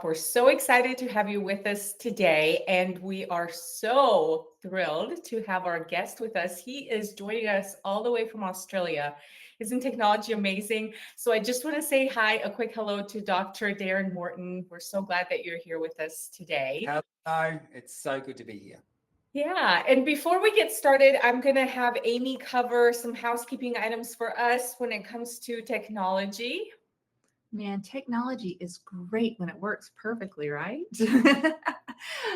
We're so excited to have you with us today, and we are so thrilled to have our guest with us. He is joining us all the way from Australia. Isn't technology amazing? So I just want to say hi, a quick hello to Dr. Darren Morton. We're so glad that you're here with us today. Hello, it's so good to be here. Yeah, and before we get started, I'm going to have Amy cover some housekeeping items for us when it comes to technology. Man, technology is great when it works perfectly, right?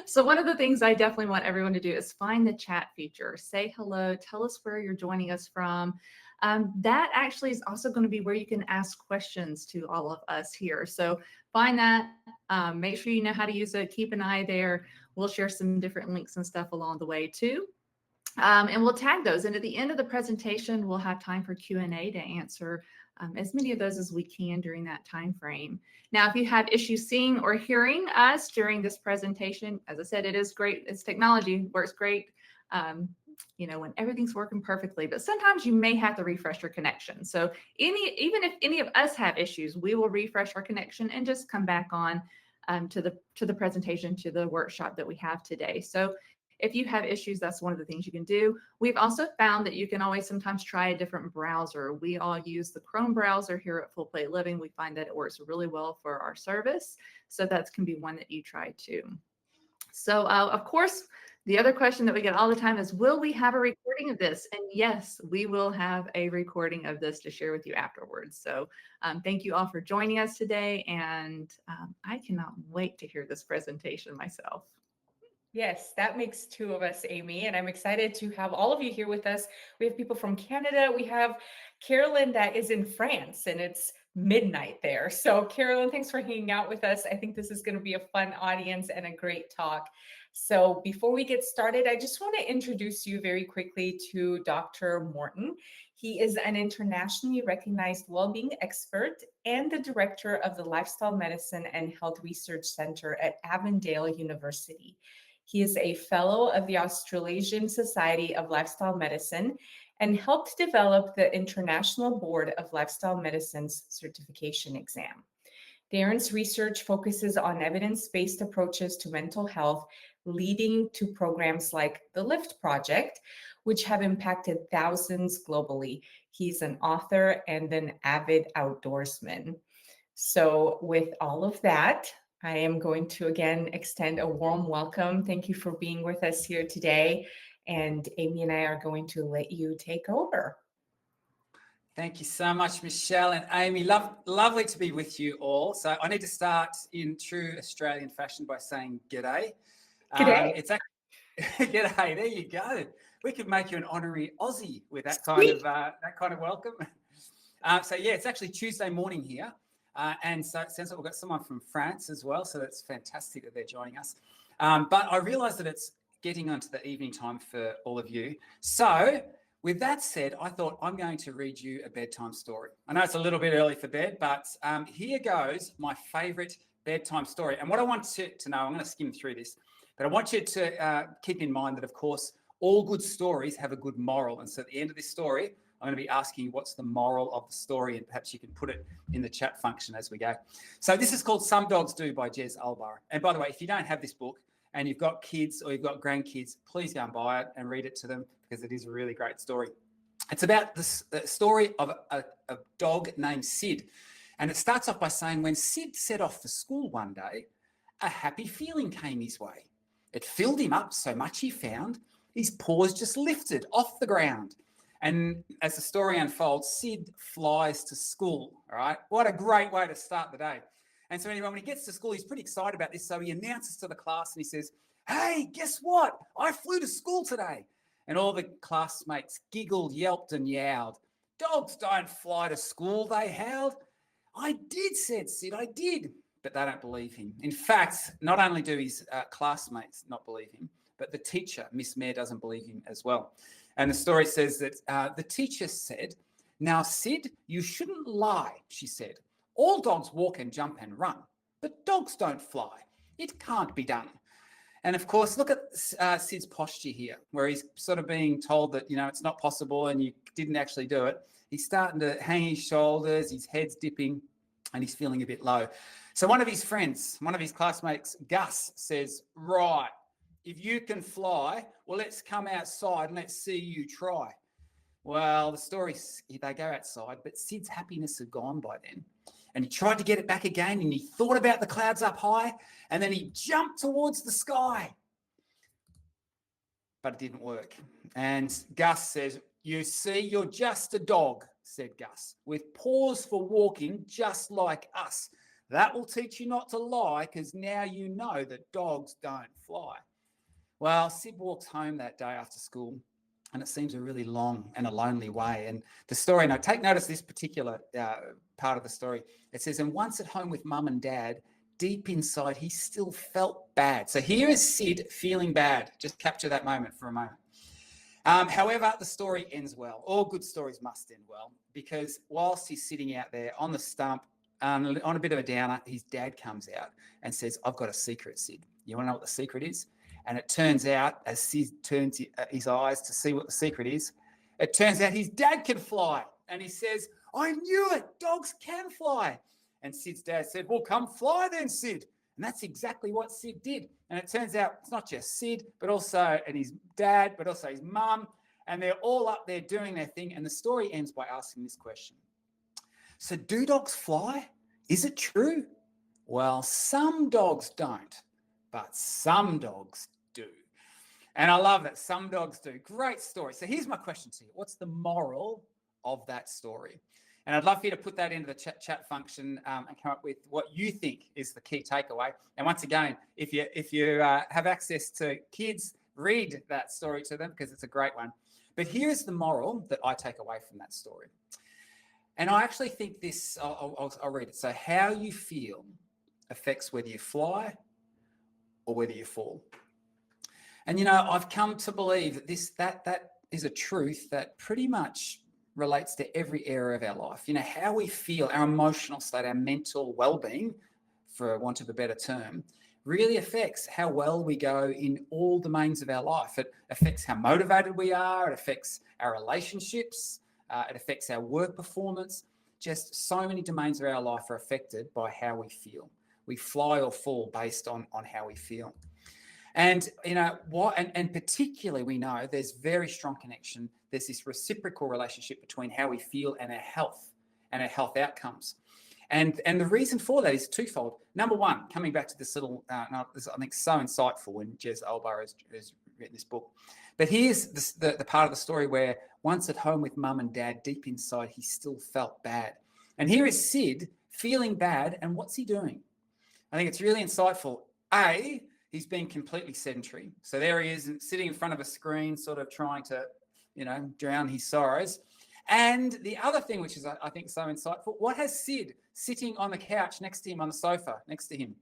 So one of the things I definitely want everyone to do is find the chat feature. Say hello, tell us where you're joining us from. That actually is also going to be where you can ask questions to all of us here. So find that, make sure you know how to use it, keep an eye there. We'll share some different links and stuff along the way too. And we'll tag those. And at the end of the presentation, we'll have time for Q&A to answer as many of those as we can during that time frame. Now, if you have issues seeing or hearing us during this presentation, as I said, it is great. It's technology, works great, when everything's working perfectly. But sometimes you may have to refresh your connection. So even if any of us have issues, we will refresh our connection and just come back on to the presentation, to the workshop that we have today. So if you have issues, that's one of the things you can do. We've also found that you can always sometimes try a different browser. We all use the Chrome browser here at Full Plate Living. We find that it works really well for our service. So that can be one that you try too. So of course, the other question that we get all the time is, will we have a recording of this? And yes, we will have a recording of this to share with you afterwards. So thank you all for joining us today. And I cannot wait to hear this presentation myself. Yes, that makes two of us, Amy, and I'm excited to have all of you here with us. We have people from Canada. We have Carolyn that is in France, and it's midnight there. So Carolyn, thanks for hanging out with us. I think this is going to be a fun audience and a great talk. So before we get started, I just want to introduce you very quickly to Dr. Morton. He is an internationally recognized well-being expert and the director of the Lifestyle Medicine and Health Research Center at Avondale University. He is a fellow of the Australasian Society of Lifestyle Medicine and helped develop the International Board of Lifestyle Medicine's certification exam. Darren's research focuses on evidence-based approaches to mental health, leading to programs like the LIFT Project, which have impacted thousands globally. He's an author and an avid outdoorsman. So with all of that, I am going to again extend a warm welcome. Thank you for being with us here today. And Amy and I are going to let you take over. Thank you so much, Michelle and Amy. Lovely to be with you all. So I need to start in true Australian fashion by saying g'day. G'day. It's actually g'day. There you go. We could make you an honorary Aussie with that kind of welcome. So yeah, it's actually Tuesday morning here. And so it sounds like we've got someone from France as well. So that's fantastic that they're joining us. But I realise that it's getting onto the evening time for all of you. So with that said, I thought I'm going to read you a bedtime story. I know it's a little bit early for bed, but here goes my favourite bedtime story. And what I want you to know, I'm going to skim through this, but I want you to keep in mind that, of course, all good stories have a good moral. And so at the end of this story, I'm going to be asking you what's the moral of the story, and perhaps you can put it in the chat function as we go. So this is called Some Dogs Do by Jez Albar. And by the way, if you don't have this book and you've got kids or you've got grandkids, please go and buy it and read it to them because it is a really great story. It's about the story of a dog named Sid. And it starts off by saying, when Sid set off for school one day, a happy feeling came his way. It filled him up so much he found his paws just lifted off the ground. And as the story unfolds, Sid flies to school, all right? What a great way to start the day. And so anyway, when he gets to school, he's pretty excited about this. So he announces to the class and he says, hey, guess what? I flew to school today. And all the classmates giggled, yelped and yowled. Dogs don't fly to school, they howled. I did, said Sid, I did. But they don't believe him. In fact, not only do his classmates not believe him, but the teacher, Miss Mayor, doesn't believe him as well. And the story says that the teacher said, now, Sid, you shouldn't lie, she said. All dogs walk and jump and run, but dogs don't fly. It can't be done. And of course, look at Sid's posture here, where he's sort of being told that, it's not possible and you didn't actually do it. He's starting to hang his shoulders, his head's dipping. and he's feeling a bit low. So one of his friends, one of his classmates, Gus, says, right, if you can fly, well, let's come outside and let's see you try. Well, the story, they go outside, but Sid's happiness had gone by then. And he tried to get it back again, and he thought about the clouds up high, and then he jumped towards the sky. But it didn't work. And Gus says, you see, you're just a dog, said Gus, with paws for walking just like us. That will teach you not to lie, because now you know that dogs don't fly. Well, Sid walks home that day after school, and it seems a really long and a lonely way. And the story, now take notice this particular part of the story. It says, and once at home with mum and dad, deep inside, he still felt bad. So here is Sid feeling bad. Just capture that moment for a moment. However, the story ends well. All good stories must end well, because whilst he's sitting out there on the stump, on a bit of a downer, his dad comes out and says, I've got a secret, Sid. You want to know what the secret is? And it turns out, as Sid turns his eyes to see what the secret is, it turns out his dad can fly. And he says, I knew it, dogs can fly. And Sid's dad said, well, come fly then, Sid. And that's exactly what Sid did. And it turns out it's not just Sid, but also and his dad, but also his mum. And they're all up there doing their thing. And the story ends by asking this question. So do dogs fly? Is it true? Well, some dogs don't, but some dogs do. And I love that. Some dogs do. Great story. So here's my question to you. What's the moral of that story? And I'd love for you to put that into the chat function and come up with what you think is the key takeaway. And once again, if you have access to kids, read that story to them, because it's a great one. But here is the moral that I take away from that story. And I actually think this, I'll read it. So how you feel affects whether you fly or whether you fall. And, you know, I've come to believe that that is a truth that pretty much relates to every area of our life. You know, how we feel, our emotional state, our mental well-being, for want of a better term, really affects how well we go in all domains of our life. It affects how motivated we are. It affects our relationships. It affects our work performance. Just so many domains of our life are affected by how we feel. We fly or fall based on how we feel. And, you know, and particularly we know there's very strong connection. There's this reciprocal relationship between how we feel and our health outcomes. And the reason for that is twofold. Number one, coming back to this little, this, I think, so insightful when Jez Olbar has written this book. But here's the part of the story where once at home with mum and dad, deep inside, he still felt bad. And here is Sid feeling bad. And what's he doing? I think it's really insightful. He's being completely sedentary. So there he is sitting in front of a screen, sort of trying to, you know, drown his sorrows. And the other thing, which is, I think, so insightful, what has Sid sitting on the couch next to him, on the sofa next to him?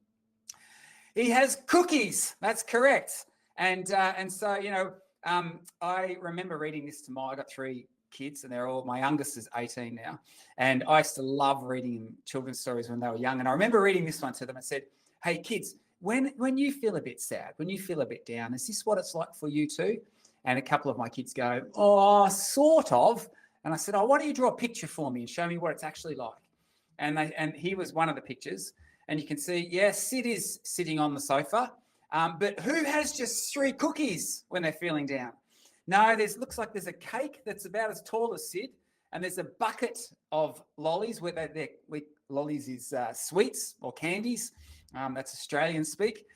He has cookies. That's correct. And so, you know, I remember reading this to I got 3 kids, and my youngest is 18 now. And I used to love reading children's stories when they were young. And I remember reading this one to them and said, hey, kids, when you feel a bit sad, when you feel a bit down, is this what it's like for you too? And a couple of my kids go, oh, sort of. And I said, oh, why don't you draw a picture for me and show me what it's actually like? And he was one of the pictures. And you can see, yes, Sid is sitting on the sofa. But who has just 3 cookies when they're feeling down? No, looks like there's a cake that's about as tall as Sid. And there's a bucket of lollies, lollies is sweets or candies. That's Australian speak.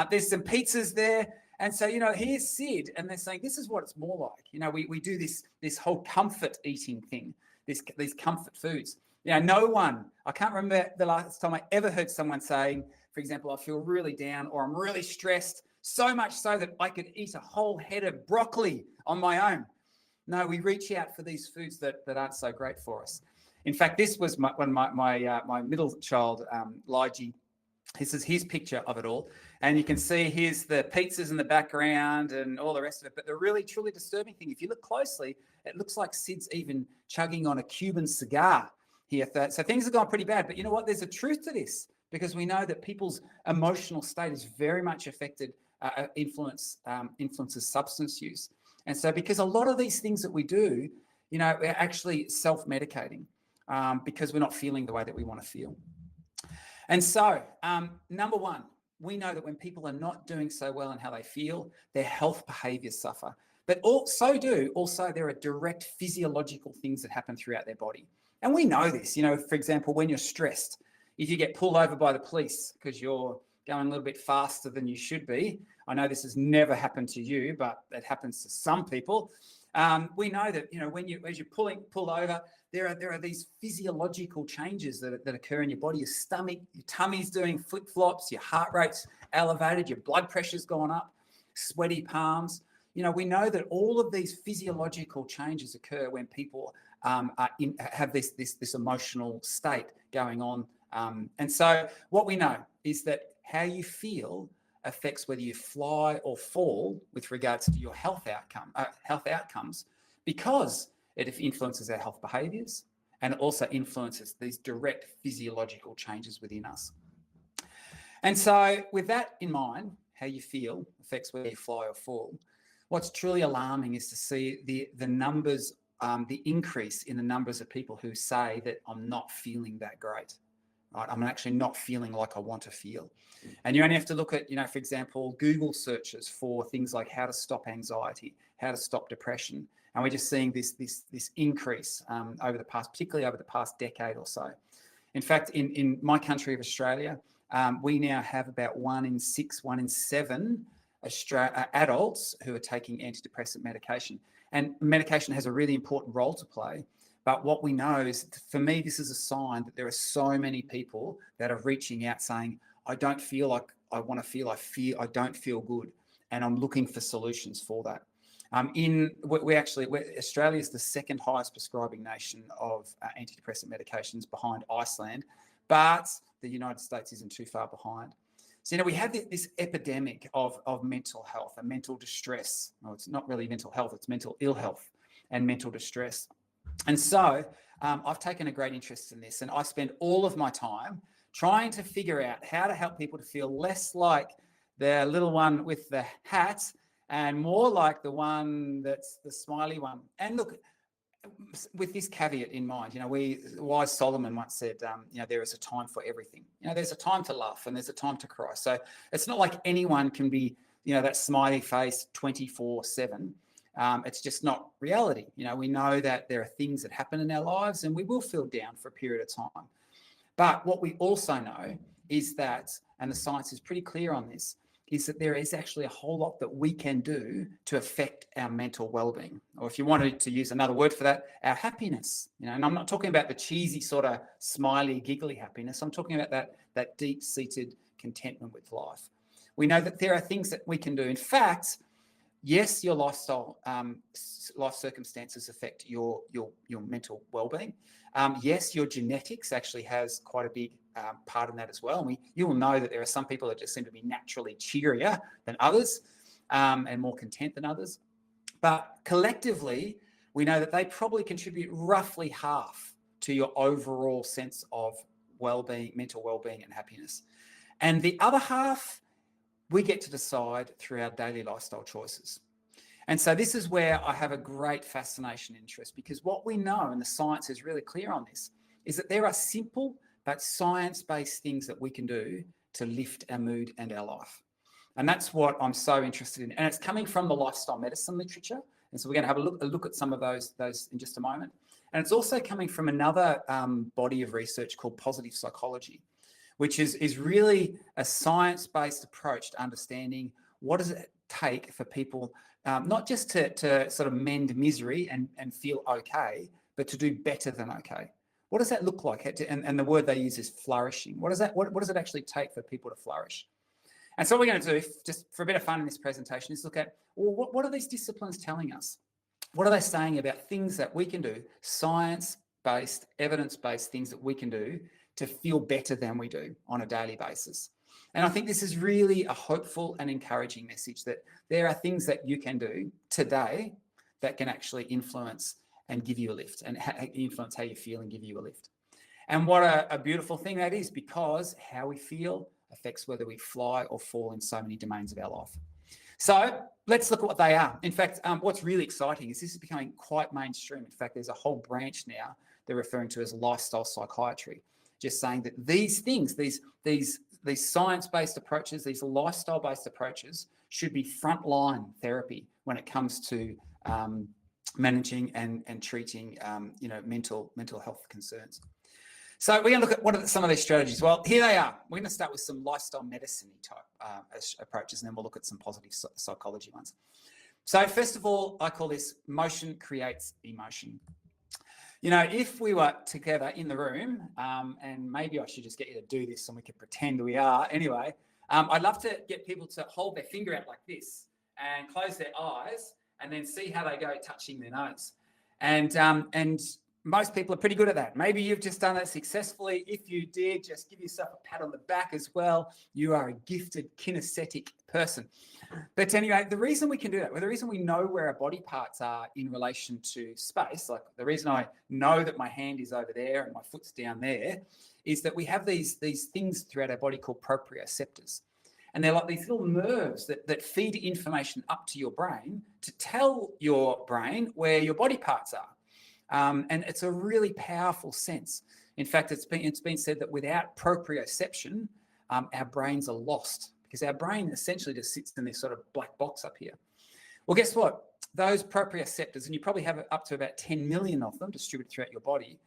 There's some pizzas there. And so, you know, here's Sid, and they're saying, this is what it's more like. You know, we do this whole comfort eating thing, these comfort foods. You know, I can't remember the last time I ever heard someone saying, for example, I feel really down or I'm really stressed, so much so that I could eat a whole head of broccoli on my own. No, we reach out for these foods that aren't so great for us. In fact, this was when my middle child, Lige, this is his picture of it all. And you can see here's the pizzas in the background and all the rest of it. But the really, truly disturbing thing, if you look closely, it looks like Sid's even chugging on a Cuban cigar here. So things have gone pretty bad. But you know what? There's a truth to this, because we know that people's emotional state is very much affected, influences substance use. And so because a lot of these things that we do, you know, we're actually self-medicating because we're not feeling the way that we want to feel. And so, number one, we know that when people are not doing so well in how they feel, their health behaviors suffer. But also there are direct physiological things that happen throughout their body. And we know this, for example, when you're stressed, if you get pulled over by the police because you're going a little bit faster than you should be. I know this has never happened to you, but it happens to some people. We know that, as you're pulled over, there are these physiological changes that occur in your body. Your stomach, your tummy's doing flip-flops, your heart rate's elevated, your blood pressure's gone up, sweaty palms. We know that all of these physiological changes occur when people have this emotional state going on. And so what we know is that how you feel affects whether you fly or fall with regards to your health outcomes, because it influences our health behaviours and it also influences these direct physiological changes within us. And so with that in mind, how you feel affects whether you fly or fall. What's truly alarming is to see the numbers, the increase in the numbers of people who say that I'm not feeling that great. Right? I'm actually not feeling like I want to feel. And you only have to look at, for example, Google searches for things like how to stop anxiety, how to stop depression. And we're just seeing this increase particularly over the past decade or so. In fact, in my country of Australia, we now have about 1 in 6, 1 in 7 adults who are taking antidepressant medication. And medication has a really important role to play. But what we know is, for me, this is a sign that there are so many people that are reaching out saying, I don't feel like I want to feel, I don't feel good. And I'm looking for solutions for that. Australia is the second highest prescribing nation of antidepressant medications behind Iceland, but the United States isn't too far behind. So, we have this epidemic of mental health and mental distress. Well, it's not really mental health, it's mental ill health and mental distress. And so I've taken a great interest in this, and I spend all of my time trying to figure out how to help people to feel less like the little one with the hat and more like the one that's the smiley one. And look, with this caveat in mind, wise Solomon once said, there is a time for everything. There's a time to laugh and there's a time to cry. So it's not like anyone can be, that smiley face 24/7. It's just not reality. We know that there are things that happen in our lives and we will feel down for a period of time. But what we also know is that, and the science is pretty clear on this, is that there is actually a whole lot that we can do to affect our mental well-being. Or if you wanted to use another word for that, our happiness. And I'm not talking about the cheesy sort of smiley, giggly happiness. I'm talking about that deep-seated contentment with life. We know that there are things that we can do. In fact, yes, your lifestyle, life circumstances affect your mental well-being. Yes, your genetics actually has quite a big part in that as well. And you will know that there are some people that just seem to be naturally cheerier than others and more content than others. But collectively, we know that they probably contribute roughly half to your overall sense of well-being, mental well-being and happiness. And the other half, we get to decide through our daily lifestyle choices. And so this is where I have a great fascination and interest, because what we know, and the science is really clear on this, is that there are simple but science-based things that we can do to lift our mood and our life. And that's what I'm so interested in. And it's coming from the lifestyle medicine literature. And so we're going to have a look at some of those in just a moment. And it's also coming from another body of research called positive psychology, which is really a science-based approach to understanding what does it take for people, not just to sort of mend misery and feel okay, but to do better than okay. What does that look like? And the word they use is flourishing. What does it actually take for people to flourish? And so what we're going to do, just for a bit of fun in this presentation, is look at, well, what are these disciplines telling us? What are they saying about things that we can do, science-based, evidence-based things that we can do to feel better than we do on a daily basis? And I think this is really a hopeful and encouraging message that there are things that you can do today that can actually influence and give you a lift, and influence how you feel and give you a lift. And what a beautiful thing that is, because how we feel affects whether we fly or fall in so many domains of our life. So let's look at what they are. In fact, what's really exciting is this is becoming quite mainstream. In fact, there's a whole branch now they're referring to as lifestyle psychiatry. just saying that these things, these science-based approaches, these lifestyle-based approaches should be frontline therapy when it comes to managing and treating mental health concerns. So we're going to look at what are some of these strategies. Well, here they are. We're going to start with some lifestyle medicine type approaches, and then we'll look at some positive psychology ones. So first of all, I call this motion creates emotion. If we were together in the room, and maybe I should just get you to do this and we could pretend we are. Anyway, I'd love to get people to hold their finger out like this and close their eyes and then see how they go touching their nose. And most people are pretty good at that. Maybe you've just done that successfully. If you did, just give yourself a pat on the back as well. You are a gifted kinesthetic person. But anyway, the reason we can do that, the reason we know where our body parts are in relation to space, like the reason I know that my hand is over there and my foot's down there, is that we have these things throughout our body called proprioceptors. And they're like these little nerves that feed information up to your brain to tell your brain where your body parts are. And it's a really powerful sense. In fact, it's been said that without proprioception, our brains are lost because our brain essentially just sits in this sort of black box up here. Well, guess what? Those proprioceptors, and you probably have up to about 10 million of them distributed throughout your body,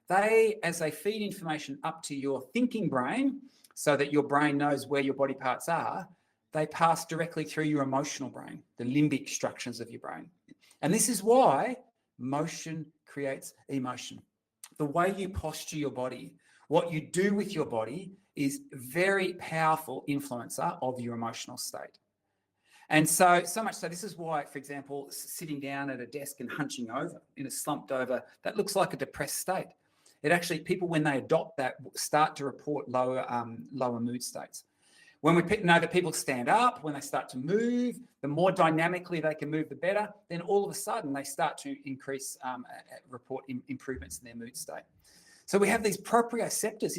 as they feed information up to your thinking brain so that your brain knows where your body parts are, they pass directly through your emotional brain, the limbic structures of your brain. And this is why motion creates emotion. The way you posture your body, what you do with your body is very powerful influencer of your emotional state. And so much so, this is why, for example, sitting down at a desk and hunching over in a slumped over, that looks like a depressed state. It actually, people, when they adopt that, start to report lower mood states. When we know that people stand up, when they start to move, the more dynamically they can move, the better. Then all of a sudden they start to report improvements in their mood state. So we have these proprioceptors.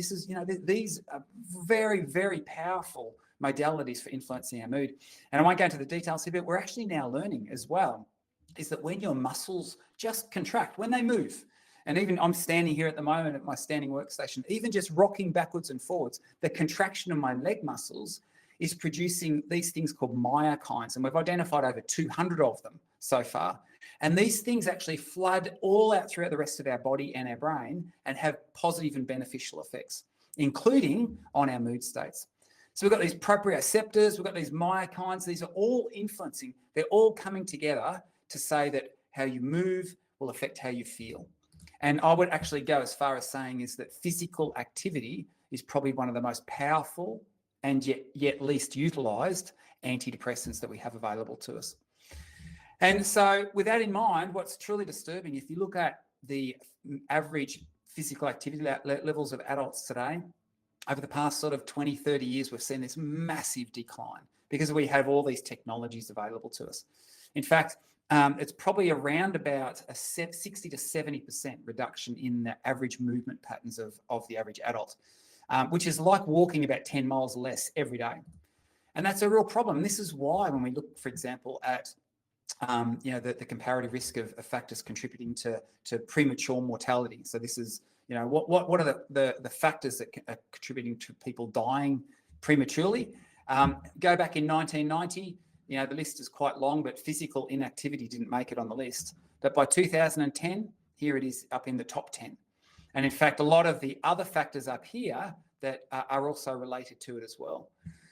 These are very, very powerful modalities for influencing our mood. And I won't go into the details here, but we're actually now learning as well, is that when your muscles just contract, when they move, and even I'm standing here at the moment at my standing workstation, even just rocking backwards and forwards, the contraction of my leg muscles is producing these things called myokines. And we've identified over 200 of them so far. And these things actually flood all out throughout the rest of our body and our brain and have positive and beneficial effects, including on our mood states. So we've got these proprioceptors, we've got these myokines. These are all influencing. They're all coming together to say that how you move will affect how you feel. And I would actually go as far as saying is that physical activity is probably one of the most powerful and yet least utilised antidepressants that we have available to us. And so with that in mind, what's truly disturbing, if you look at the average physical activity levels of adults today, over the past sort of 20, 30 years, we've seen this massive decline because we have all these technologies available to us. In fact, it's probably around about a 60 to 70% reduction in the average movement patterns of the average adult, which is like walking about 10 miles less every day. And that's a real problem. This is why when we look, for example, at the comparative risk of factors contributing to premature mortality. So this is, what are the factors that are contributing to people dying prematurely? Go back in 1990, the list is quite long, but physical inactivity didn't make it on the list. But by 2010, here it is up in the top 10. And in fact, a lot of the other factors up here that are also related to it as well.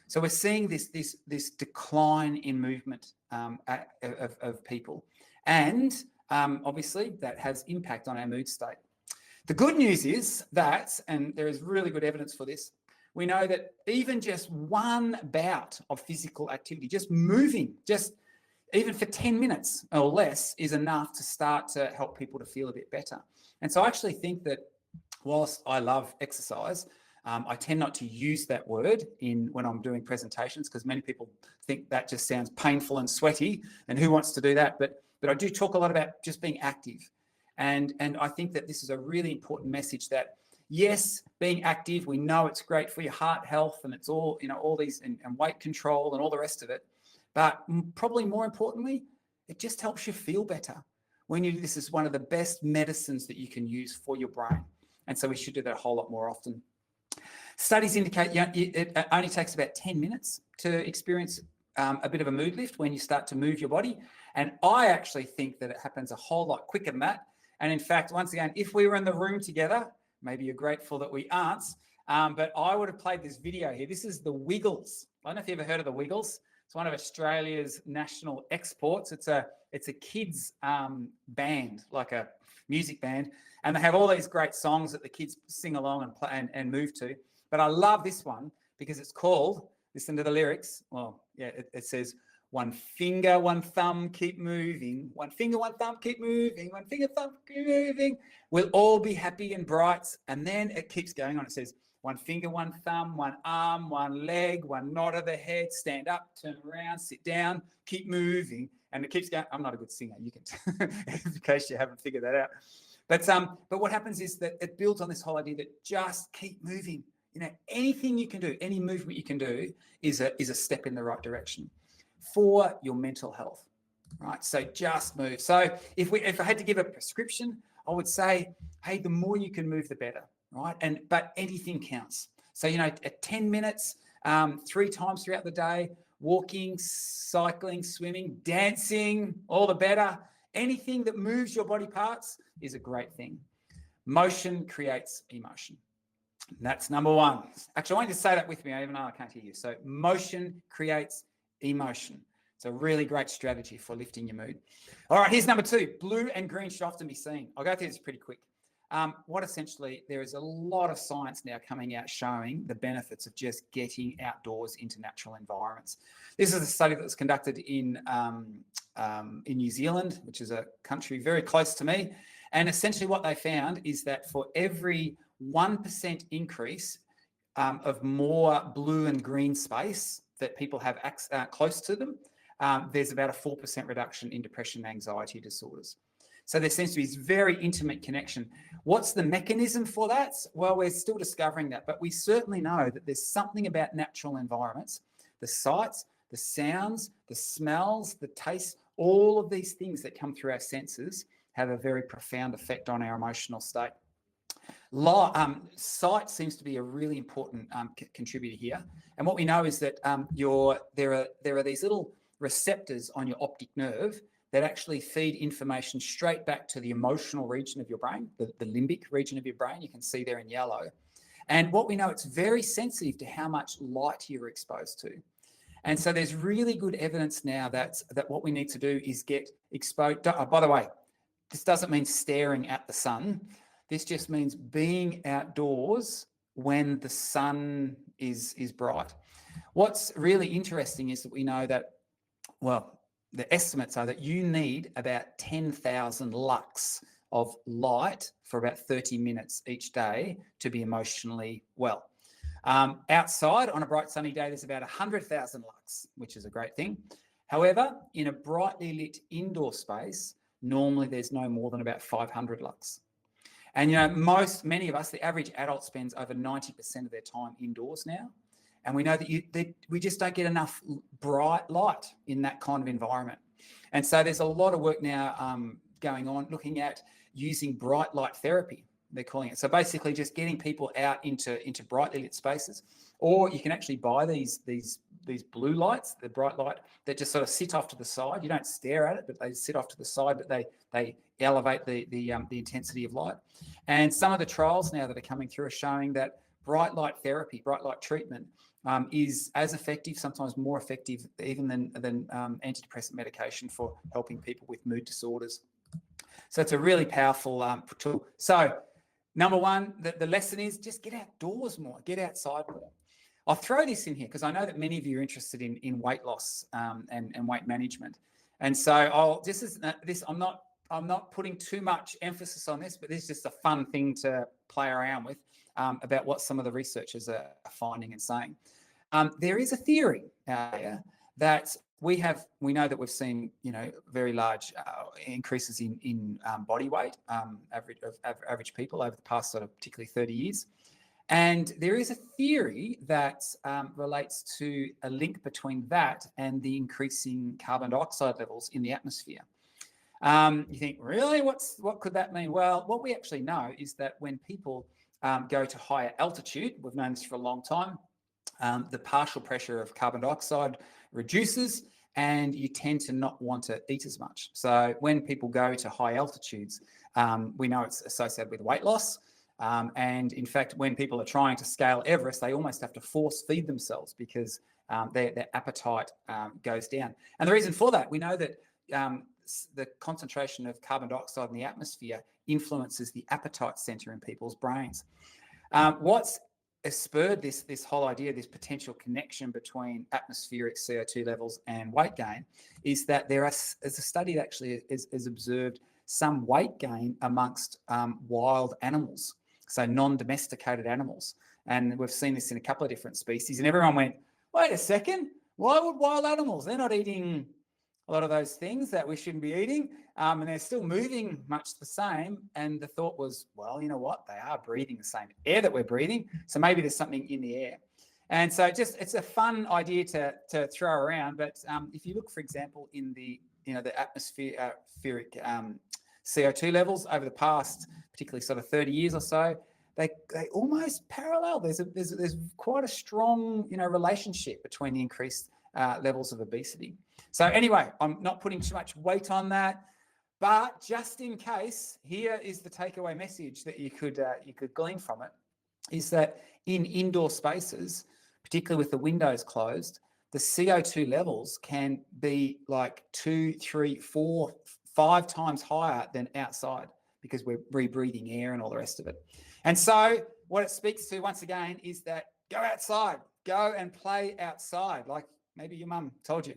So we're seeing this decline in movement of people. And obviously that has impact on our mood state. The good news is that, and there is really good evidence for this, we know that even just one bout of physical activity, just moving, just even for 10 minutes or less, is enough to start to help people to feel a bit better. And so I actually think that whilst I love exercise, I tend not to use that word when I'm doing presentations because many people think that just sounds painful and sweaty, and who wants to do that? But I do talk a lot about just being active. And I think that this is a really important message that, yes, being active, we know it's great for your heart health and it's all, all these and weight control and all the rest of it. But probably more importantly, it just helps you feel better. This is one of the best medicines that you can use for your brain. And so we should do that a whole lot more often. Studies indicate it only takes about 10 minutes to experience a bit of a mood lift when you start to move your body. And I actually think that it happens a whole lot quicker than that. And in fact, once again, if we were in the room together, maybe you're grateful that we aren't, but I would have played this video here. This is the Wiggles. I don't know if you ever heard of the Wiggles. It's one of Australia's national exports. It's a kids band, like a music band, and they have all these great songs that the kids sing along and play and move to. But I love this one because it's called, listen to the lyrics. Well, yeah, it says, one finger, one thumb, keep moving. One finger, one thumb, keep moving. One finger, thumb, keep moving. We'll all be happy and bright. And then it keeps going on. It says, one finger, one thumb, one arm, one leg, one nod of the head, stand up, turn around, sit down, keep moving. And it keeps going. I'm not a good singer. You can, in case you haven't figured that out. But what happens is that it builds on this whole idea that just keep moving. You know, anything you can do, any movement you can do is a step in the right direction for your mental health, right? So just move. So if I had to give a prescription, I would say, hey, the more you can move, the better, right? But anything counts. So, you know, at 10 minutes, 3 times throughout the day, walking, cycling, swimming, dancing, all the better. Anything that moves your body parts is a great thing. Motion creates emotion. That's number 1. Actually, I want you to say that with me, even though I can't hear you. So motion creates emotion. It's a really great strategy for lifting your mood. All right, here's number 2. Blue and green should often be seen. I'll go through this pretty quick. What essentially, there is a lot of science now coming out showing the benefits of just getting outdoors into natural environments. This is a study that was conducted in New Zealand, which is a country very close to me. And essentially what they found is that for every 1% increase of more blue and green space that people have close to them, there's about a 4% reduction in depression and anxiety disorders. So there seems to be this very intimate connection. What's the mechanism for that? Well, we're still discovering that, but we certainly know that there's something about natural environments, the sights, the sounds, the smells, the tastes, all of these things that come through our senses have a very profound effect on our emotional state. Sight seems to be a really important contributor here. And what we know is that there are these little receptors on your optic nerve that actually feed information straight back to the emotional region of your brain, the limbic region of your brain. You can see there in yellow. And what we know, it's very sensitive to how much light you're exposed to. And so there's really good evidence now that what we need to do is get exposed. By the way, this doesn't mean staring at the sun. This just means being outdoors when the sun is bright. What's really interesting is that we know that, well, the estimates are that you need about 10,000 lux of light for about 30 minutes each day to be emotionally well. Outside on a bright sunny day, there's about 100,000 lux, which is a great thing. However, in a brightly lit indoor space, normally there's no more than about 500 lux. And, you know, many of us, the average adult spends over 90% of their time indoors now. And we know that we just don't get enough bright light in that kind of environment. And so there's a lot of work now going on looking at using bright light therapy, they're calling it. So basically just getting people out into brightly lit spaces. Or you can actually buy these blue lights, the bright light, that just sort of sit off to the side. You don't stare at it, but they sit off to the side, but they elevate the intensity of light. And some of the trials now that are coming through are showing that bright light therapy, bright light treatment is as effective, sometimes more effective even than antidepressant medication for helping people with mood disorders. So it's a really powerful tool. So number 1, the lesson is just get outdoors more, get outside more. I'll throw this in here because I know that many of you are interested in weight loss and weight management. And so I'm not putting too much emphasis on this, but this is just a fun thing to play around with about what some of the researchers are finding and saying. There is a theory out there that we know that we've seen, you know, very large increases in body weight, average people over the past sort of particularly 30 years. And there is a theory that relates to a link between that and the increasing carbon dioxide levels in the atmosphere. You think, really, what could that mean? Well, what we actually know is that when people go to higher altitude, we've known this for a long time, the partial pressure of carbon dioxide reduces and you tend to not want to eat as much. So when people go to high altitudes, we know it's associated with weight loss. And in fact, when people are trying to scale Everest, they almost have to force feed themselves because their appetite goes down. And the reason for that, we know that the concentration of carbon dioxide in the atmosphere influences the appetite center in people's brains. What's spurred this whole idea, this potential connection between atmospheric CO2 levels and weight gain, is that there's a study that actually is observed some weight gain amongst wild animals, so non-domesticated animals. And we've seen this in a couple of different species, and everyone went, wait a second, why would wild animals? They're not eating a lot of those things that we shouldn't be eating, and they're still moving much the same. And the thought was, well, you know what? They are breathing the same air that we're breathing, so maybe there's something in the air. And so it's a fun idea to throw around. But if you look, for example, in the atmospheric CO2 levels over the past, particularly sort of 30 years or so, they almost parallel. There's quite a strong relationship between the increased levels of obesity. So anyway, I'm not putting too much weight on that, but just in case, here is the takeaway message that you could glean from it, is that in indoor spaces, particularly with the windows closed, the CO2 levels can be like 2, 3, 4, 5 times higher than outside because we're rebreathing air and all the rest of it. And so what it speaks to, once again, is that go outside, go and play outside, like maybe your mum told you.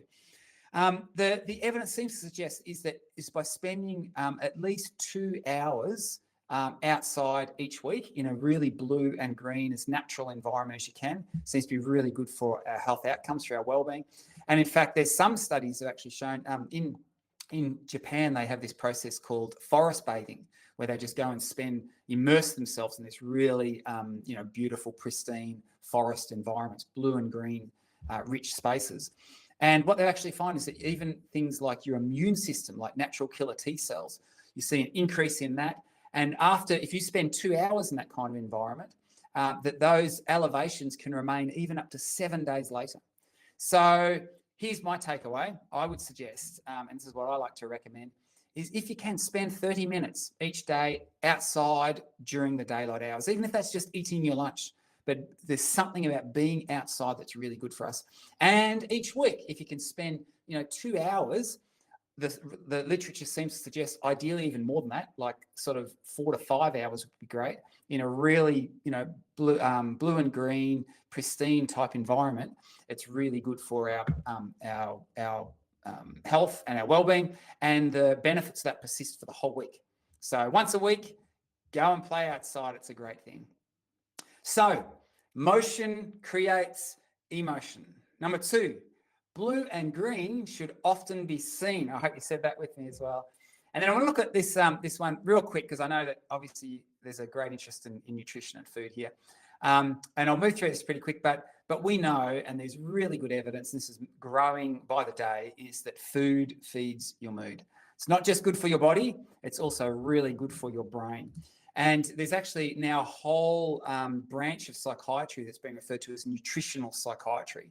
The evidence seems to suggest is by spending at least 2 hours outside each week in a really blue and green, as natural environment as you can, seems to be really good for our health outcomes, for our well-being. And in fact, there's some studies that have actually shown in Japan, they have this process called forest bathing, where they just go and immerse themselves in this really beautiful, pristine forest environments, blue and green, rich spaces. And what they actually find is that even things like your immune system, like natural killer T cells, you see an increase in that. And if you spend 2 hours in that kind of environment, that those elevations can remain even up to 7 days later. So here's my takeaway. I would suggest, and this is what I like to recommend, is if you can spend 30 minutes each day outside during the daylight hours, even if that's just eating your lunch. But there's something about being outside that's really good for us. And each week, if you can spend 2 hours, the literature seems to suggest ideally even more than that, like sort of 4 to 5 hours would be great, in a really blue and green, pristine type environment. It's really good for our health and our well-being, and the benefits that persist for the whole week. So once a week, go and play outside. It's a great thing. So motion creates emotion. Number 2, blue and green should often be seen. I hope you said that with me as well. And then I want to look at this one real quick, because I know that obviously there's a great interest in nutrition and food here. And I'll move through this pretty quick, but we know, and there's really good evidence, and this is growing by the day, is that food feeds your mood. It's not just good for your body, it's also really good for your brain. And there's actually now a whole branch of psychiatry that's being referred to as nutritional psychiatry.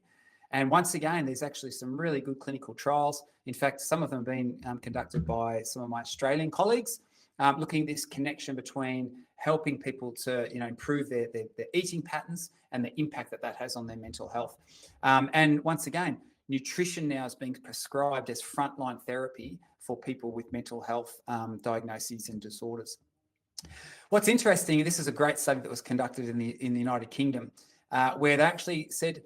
And once again, there's actually some really good clinical trials. In fact, some of them have been conducted by some of my Australian colleagues, looking at this connection between helping people to improve their eating patterns and the impact that has on their mental health. And once again, nutrition now is being prescribed as frontline therapy for people with mental health diagnoses and disorders. What's interesting, this is a great study that was conducted in the United Kingdom, where they actually said,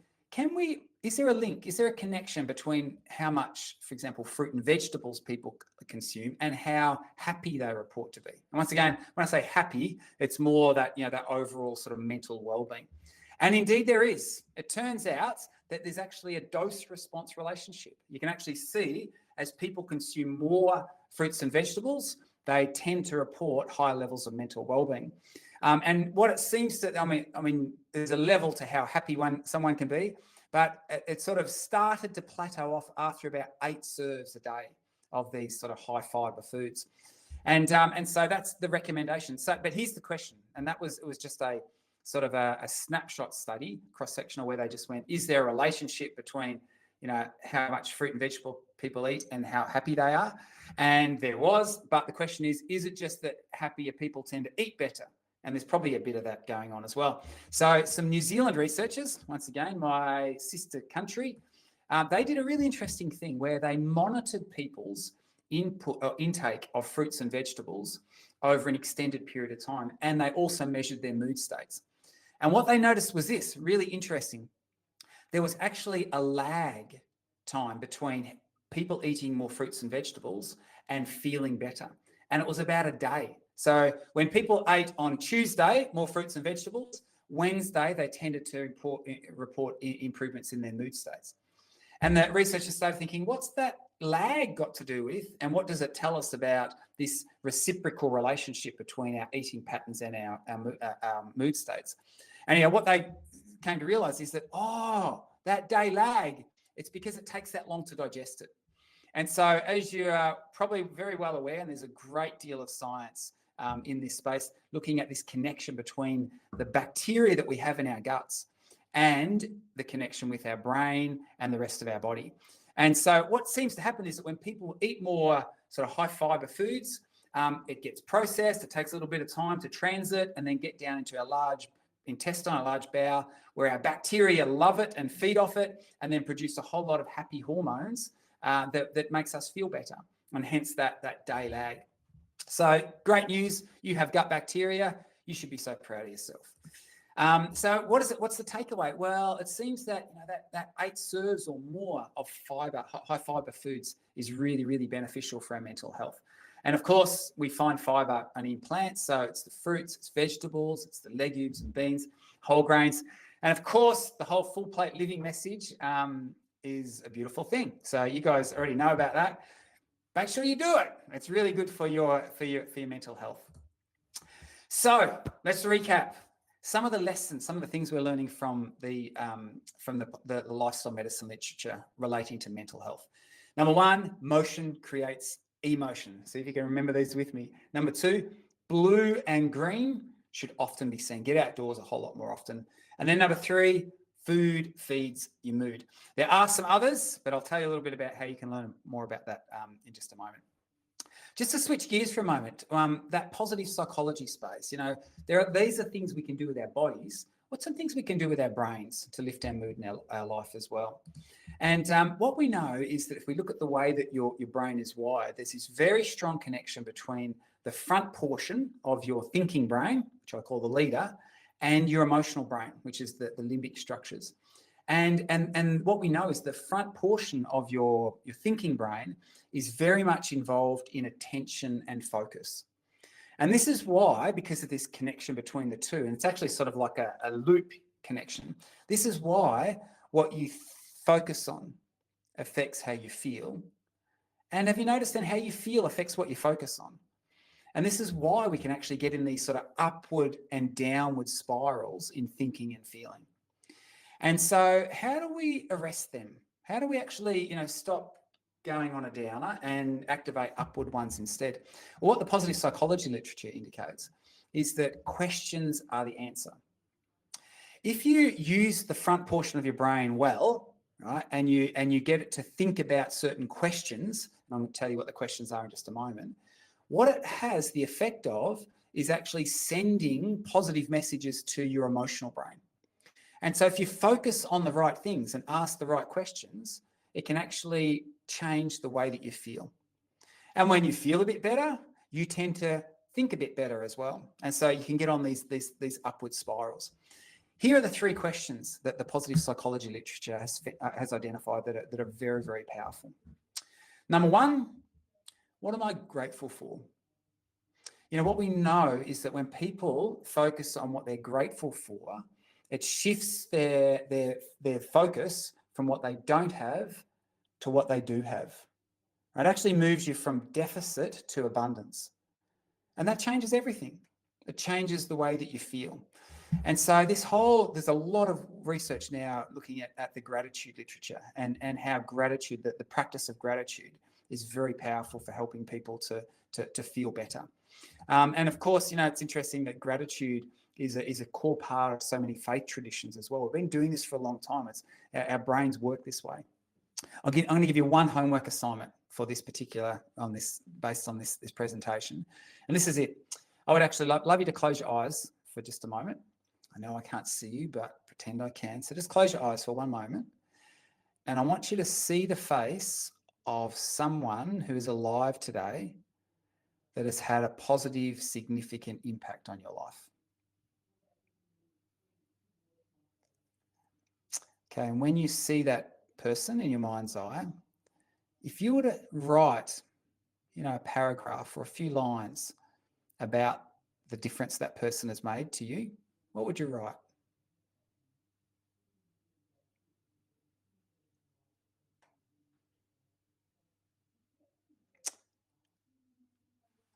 is there a link, is there a connection between how much, for example, fruit and vegetables people consume and how happy they report to be? And once again, when I say happy, it's more that, that overall sort of mental well-being. And indeed there is. It turns out that there's actually a dose-response relationship. You can actually see as people consume more fruits and vegetables, they tend to report higher levels of mental well-being. And what it seems to, I mean, there's a level to how happy someone can be, but it sort of started to plateau off after about 8 serves a day of these sort of high fiber foods. And so that's the recommendation. So, but here's the question, and it was just a sort of a snapshot study, cross-sectional, where they just went, is there a relationship between, how much fruit and vegetable people eat and how happy they are? And there was, but the question is it just that happier people tend to eat better? And there's probably a bit of that going on as well. So some New Zealand researchers, once again, my sister country, they did a really interesting thing where they monitored people's intake of fruits and vegetables over an extended period of time, and they also measured their mood states. And what they noticed was this, really interesting. There was actually a lag time between people eating more fruits and vegetables and feeling better. And it was about a day. So when people ate on Tuesday more fruits and vegetables, Wednesday they tended to report improvements in their mood states. And the researchers started thinking, what's that lag got to do with, and what does it tell us about this reciprocal relationship between our eating patterns and our mood states? And what they came to realize is that, that day lag, it's because it takes that long to digest it. And so, as you are probably very well aware, and there's a great deal of science in this space, looking at this connection between the bacteria that we have in our guts and the connection with our brain and the rest of our body. And so what seems to happen is that when people eat more sort of high fiber foods, it gets processed, it takes a little bit of time to transit and then get down into our large intestine, a large bowel, where our bacteria love it and feed off it and then produce a whole lot of happy hormones that makes us feel better, and hence that day lag. So great news, you have gut bacteria, you should be so proud of yourself. So what's the takeaway? Well, it seems that that 8 serves or more of fiber, high fiber foods, is really, really beneficial for our mental health. And of course, we find fiber only in plants, so it's the fruits, it's vegetables, it's the legumes and beans, whole grains, and of course, the whole full plate living message is a beautiful thing. So you guys already know about that. Make sure you do it. It's really good for your mental health. So let's recap. Some of the lessons, some of the things we're learning from the lifestyle medicine literature relating to mental health. Number 1, motion creates emotion. See if you can remember these with me. Number 2, blue and green should often be seen. Get outdoors a whole lot more often. And then number 3, food feeds your mood. There are some others, but I'll tell you a little bit about how you can learn more about that in just a moment. Just to switch gears for a moment, that positive psychology space, these are things we can do with our bodies. What's some things we can do with our brains to lift our mood in our life as well? And what we know is that if we look at the way that your brain is wired, there's this very strong connection between the front portion of your thinking brain, which I call the leader, and your emotional brain, which is the limbic structures. And what we know is the front portion of your thinking brain is very much involved in attention and focus. And this is why, because of this connection between the two, and it's actually sort of like a loop connection, this is why what you focus on affects how you feel. And have you noticed then how you feel affects what you focus on? And this is why we can actually get in these sort of upward and downward spirals in thinking and feeling. And so how do we arrest them? How do we actually, stop going on a downer and activate upward ones instead? Well, what the positive psychology literature indicates is that questions are the answer. If you use the front portion of your brain well, right, and you get it to think about certain questions, and I'm going to tell you what the questions are in just a moment, what it has the effect of is actually sending positive messages to your emotional brain. And so if you focus on the right things and ask the right questions, it can actually change the way that you feel. And when you feel a bit better, you tend to think a bit better as well. And so you can get on these upward spirals. Here are the 3 questions that the positive psychology literature has identified that are very, very powerful. Number 1, what am I grateful for? What we know is that when people focus on what they're grateful for, it shifts their focus from what they don't have to what they do have. It actually moves you from deficit to abundance. And that changes everything. It changes the way that you feel. And so there's a lot of research now looking at the gratitude literature and how gratitude, the practice of gratitude, is very powerful for helping people to feel better. And of course, it's interesting that gratitude is a core part of so many faith traditions as well. We've been doing this for a long time. It's our brains work this way. I'm going to give you one homework assignment for this particular based on this presentation, and this is it. I would actually love you to close your eyes for just a moment. I know I can't see you, but pretend I can. So just close your eyes for one moment, and I want you to see the face of someone who is alive today that has had a positive, significant impact on your life. Okay, and when you see that person in your mind's eye, if you were to write, a paragraph or a few lines about the difference that person has made to you, what would you write?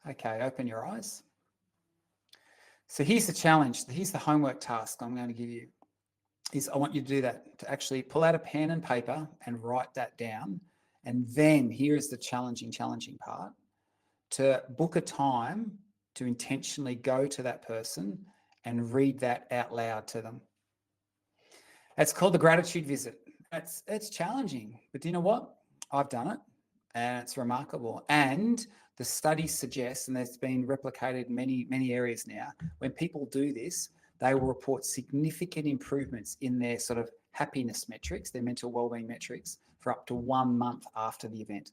Okay, open your eyes. So here's the challenge. Here's the homework task I'm going to give you. I want you to do that, to actually pull out a pen and paper and write that down. And then here is the challenging part, to book a time to intentionally go to that person and read that out loud to them. It's called the gratitude visit. It's challenging, but do you know what? I've done it, and it's remarkable. And the studies suggest, and it's been replicated in many areas now, when people do this, they will report significant improvements in their sort of happiness metrics, their mental wellbeing metrics, for up to 1 month after the event.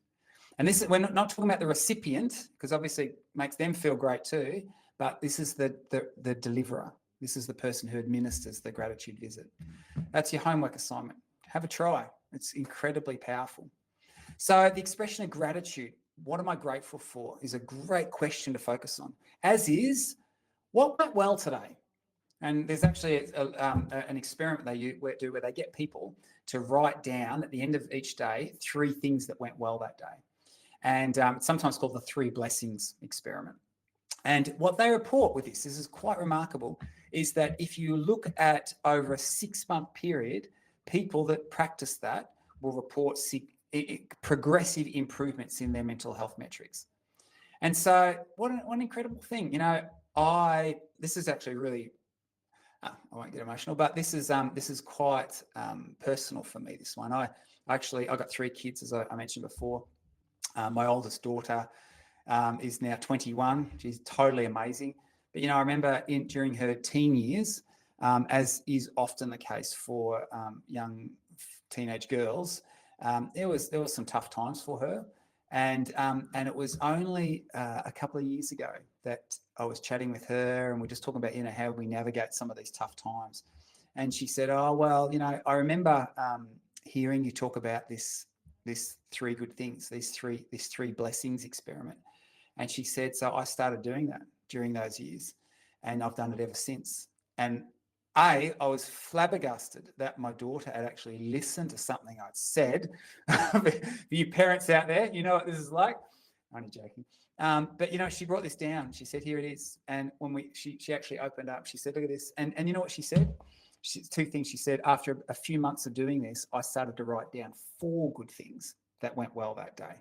And this is, we're not talking about the recipient, because obviously it makes them feel great too, but this is the deliverer. This is the person who administers the gratitude visit. That's your homework assignment. Have a try. It's incredibly powerful. So the expression of gratitude, what am I grateful for, is a great question to focus on, as is, what went well today? And there's actually an experiment they do where they get people to write down at the end of each day 3 things that went well that day. And it's sometimes called the 3 blessings experiment. And what they report with this is quite remarkable, is that if you look at over a 6-month period, people that practice that will report progressive improvements in their mental health metrics. And so what an incredible thing. This is actually really, I won't get emotional, but this is quite personal for me, this one. I got 3 kids, as I mentioned before. My oldest daughter is now 21. She's totally amazing. But, I remember during her teen years, as is often the case for young teenage girls, there was some tough times for her. And it was only a couple of years ago that I was chatting with her, and we're just talking about, how we navigate some of these tough times. And she said, oh, well, I remember hearing you talk about this 3 good things, this three blessings experiment. And she said, so I started doing that during those years, and I've done it ever since. And I was flabbergasted that my daughter had actually listened to something I'd said. For you parents out there, you know what this is like. Only joking. But she brought this down. She said, here it is. And when she actually opened up, she said, look at this. And you know what she said? 2 things she said. After a few months of doing this, I started to write down 4 good things that went well that day.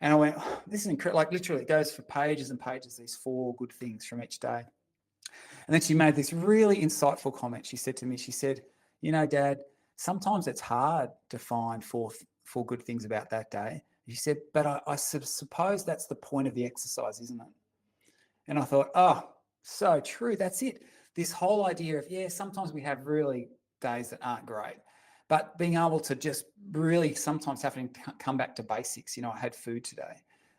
And I went, oh, this is incredible. Like, literally, it goes for pages and pages, these 4 good things from each day. And then she made this really insightful comment. She said to me, she said, Dad, sometimes it's hard to find 4 good things about that day. She said, but I suppose that's the point of the exercise, isn't it? And I thought, oh, so true. That's it. This whole idea of, sometimes we have really days that aren't great, but being able to just really sometimes having to come back to basics. I had food today.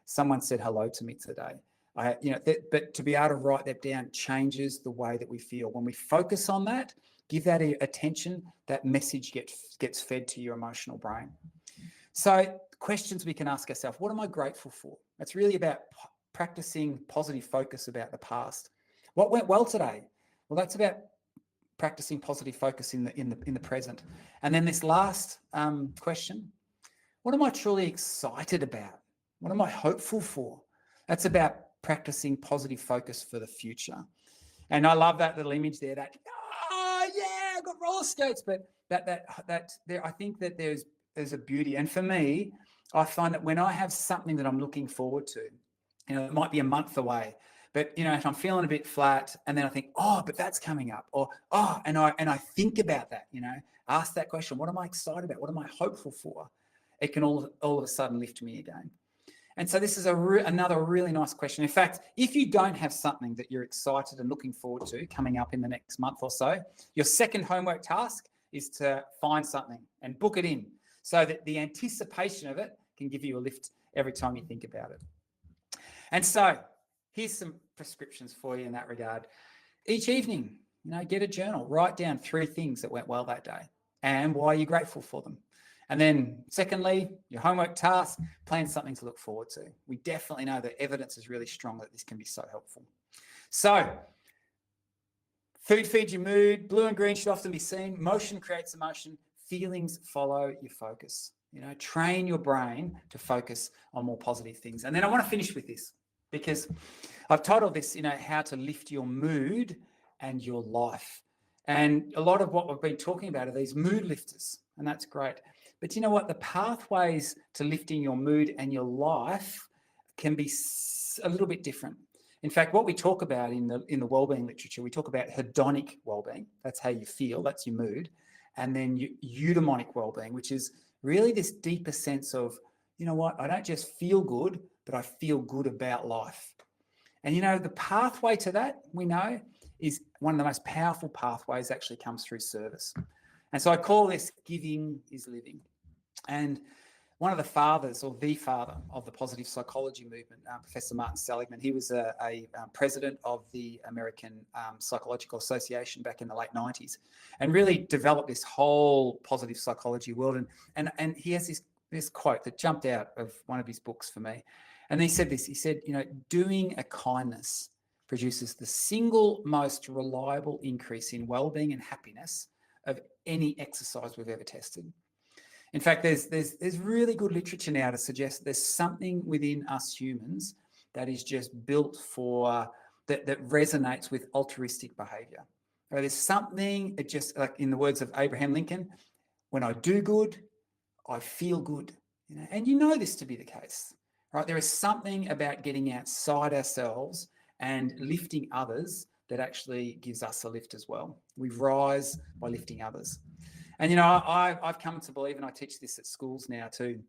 Someone said hello to me today. But to be able to write that down changes the way that we feel. When we focus on that, give that attention, that message gets fed to your emotional brain. So questions we can ask ourselves, what am I grateful for? It's really about practicing positive focus about the past. What went well today? Well, that's about practicing positive focus in the present. And then this last question, what am I truly excited about? What am I hopeful for? That's about practicing positive focus for the future. And I love that little image there, that, I've got roller skates, but that there, I think that there's a beauty. And for me, I find that when I have something that I'm looking forward to, it might be a month away, but if I'm feeling a bit flat, and then I think, oh, but that's coming up, or and I think about that, ask that question: what am I excited about? What am I hopeful for? It can all of a sudden lift me again. And so this is another really nice question. In fact, if you don't have something that you're excited and looking forward to coming up in the next month or so, your second homework task is to find something and book it in, so that the anticipation of it can give you a lift every time you think about it. And so here's some prescriptions for you in that regard. Each evening, get a journal, write down 3 things that went well that day and why you're grateful for them. And then secondly, your homework task, plan something to look forward to. We definitely know that evidence is really strong that this can be so helpful. So food feeds your mood, blue and green should often be seen, motion creates emotion, feelings follow your focus. Train your brain to focus on more positive things. And then I want to finish with this, because I've titled this, how to lift your mood and your life. And a lot of what we've been talking about are these mood lifters, and that's great. But you know what? The pathways to lifting your mood and your life can be a little bit different. In fact, what we talk about in the wellbeing literature, we talk about hedonic wellbeing. That's how you feel. That's your mood. And then eudaimonic wellbeing, which is really this deeper sense of, I don't just feel good, but I feel good about life. And the pathway to that, we know, is one of the most powerful pathways actually comes through service. And so I call this giving is living. And one of the fathers, or the father of the positive psychology movement, Professor Martin Seligman, he was a president of the American Psychological Association back in the late 90s, and really developed this whole positive psychology world. And he has this quote that jumped out of one of his books for me. And he said this, he said, doing a kindness produces the single most reliable increase in well-being and happiness of any exercise we've ever tested. In fact, there's really good literature now to suggest there's something within us humans that is just built for, that resonates with altruistic behavior. Or there's something, it just, like in the words of Abraham Lincoln, when I do good, I feel good. And this to be the case, right? There is something about getting outside ourselves and lifting others that actually gives us a lift as well. We rise by lifting others. And, I've come to believe, and I teach this at schools now too,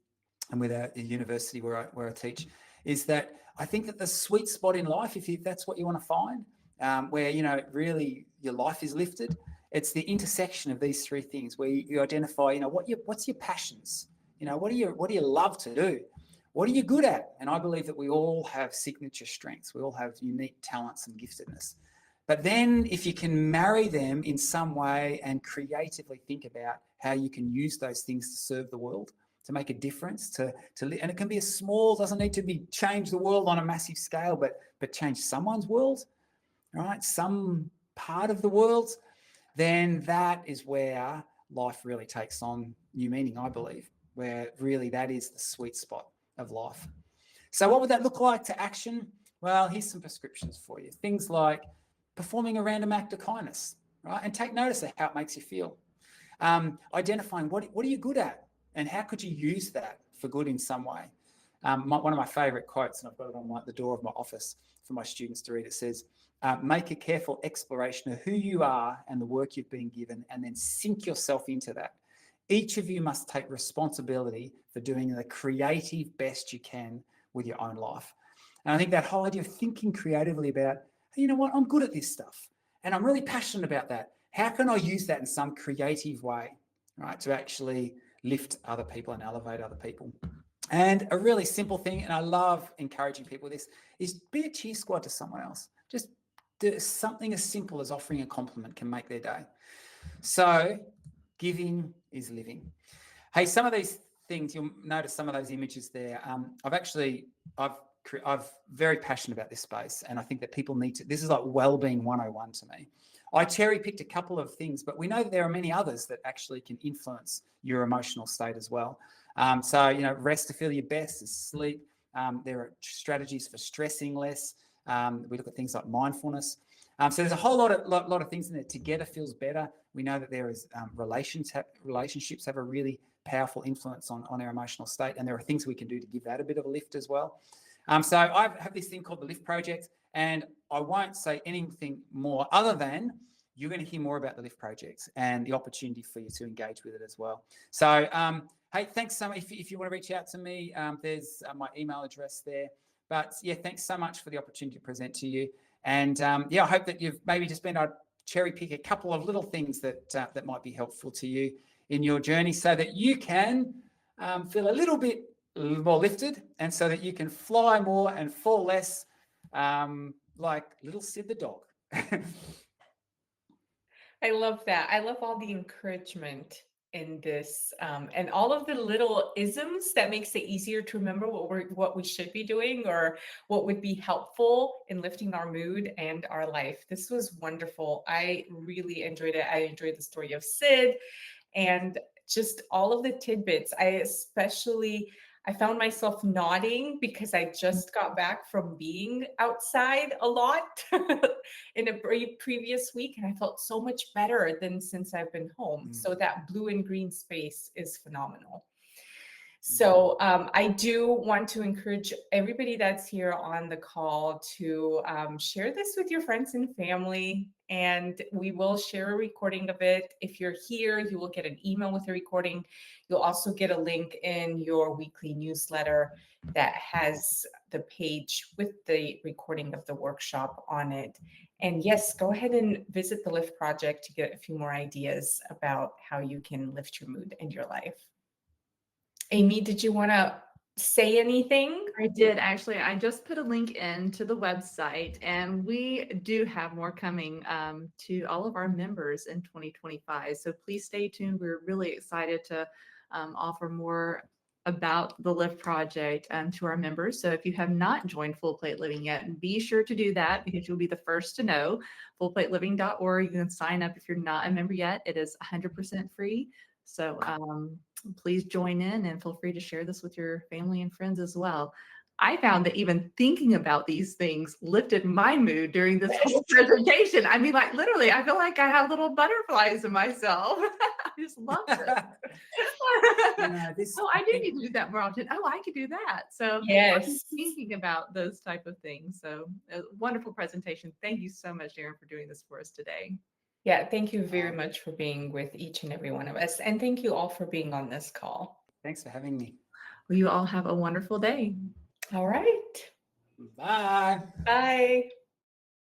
and with a university where I teach, is that I think that the sweet spot in life, if that's what you want to find, where, really your life is lifted, it's the intersection of these 3 things where you identify, what's your passions? What do you love to do? What are you good at? And I believe that we all have signature strengths. We all have unique talents and giftedness. But then if you can marry them in some way and creatively think about how you can use those things to serve the world, to make a difference, and it can be a small, doesn't need to be change the world on a massive scale, but change someone's world, right? Some part of the world, then that is where life really takes on new meaning, I believe, where really that is the sweet spot of life. So what would that look like to action? Well, here's some prescriptions for you. Things like performing a random act of kindness, right? And take notice of how it makes you feel. Identifying what are you good at and how could you use that for good in some way. One of my favourite quotes, and I've got it on the door of my office for my students to read, it says, make a careful exploration of who you are and the work you've been given, and then sink yourself into that. Each of you must take responsibility for doing the creative best you can with your own life. And I think that whole idea of thinking creatively about, you know what, I'm good at this stuff and I'm really passionate about that. How can I use that in some creative way, right, to actually lift other people and elevate other people? And a really simple thing, and I love encouraging people with this, is be a cheer squad to someone else. Just do something as simple as offering a compliment can make their day. So giving is living. Hey, some of these things, you'll notice some of those images there. I'm very passionate about this space, and I think that people need to, this is like wellbeing 101 to me. I cherry picked a couple of things, but we know that there are many others that actually can influence your emotional state as well. So, rest to feel your best is sleep. There are strategies for stressing less. We look at things like mindfulness. So there's a whole lot of things in there. Together feels better. We know that there is relationships have a really powerful influence on our emotional state. And there are things we can do to give that a bit of a lift as well. So I have this thing called the Lift Project, and I won't say anything more other than you're going to hear more about the Lift Project and the opportunity for you to engage with it as well. So, hey, thanks so much. If you want to reach out to me, there's my email address there. But yeah, thanks so much for the opportunity to present to you. And yeah, I hope that you've maybe just been able to cherry pick a couple of little things that might be helpful to you in your journey, so that you can feel a little bit more lifted, and so that you can fly more and fall less, like little Sid the dog. I love that. I love all the encouragement in this, and all of the little isms that makes it easier to remember what we should be doing, or what would be helpful in lifting our mood and our life. This was wonderful. I really enjoyed it. I enjoyed the story of Sid and just all of the tidbits. I found myself nodding because I just got back from being outside a lot in a previous week, and I felt so much better than since I've been home. So that blue and green space is phenomenal. So I do want to encourage everybody that's here on the call to share this with your friends and family, and we will share a recording of it. If you're here, you will get an email with a recording. You'll also get a link in your weekly newsletter that has the page with the recording of the workshop on it. And yes, go ahead and visit the Lift Project to get a few more ideas about how you can lift your mood and your life. Amy, did you want to say anything? I did actually. I just put a link into the website, and we do have more coming to all of our members in 2025. So please stay tuned. We're really excited to offer more about the Lift Project to our members. So if you have not joined Full Plate Living yet, be sure to do that, because you'll be the first to know. FullPlateliving.org. You can sign up if you're not a member yet. It is 100% free. So please join in, and feel free to share this with your family and friends as well. I found that even thinking about these things lifted my mood during this whole presentation. I mean, like literally, I feel like I have little butterflies in myself. I just love it. I do need to do that more often. Oh, I could do that. So yes, thinking about those type of things. So a wonderful presentation. Thank you so much, Darren, for doing this for us today. Yeah, thank you very much for being with each and every one of us. And thank you all for being on this call. Thanks for having me. Well, you all have a wonderful day. All right. Bye. Bye.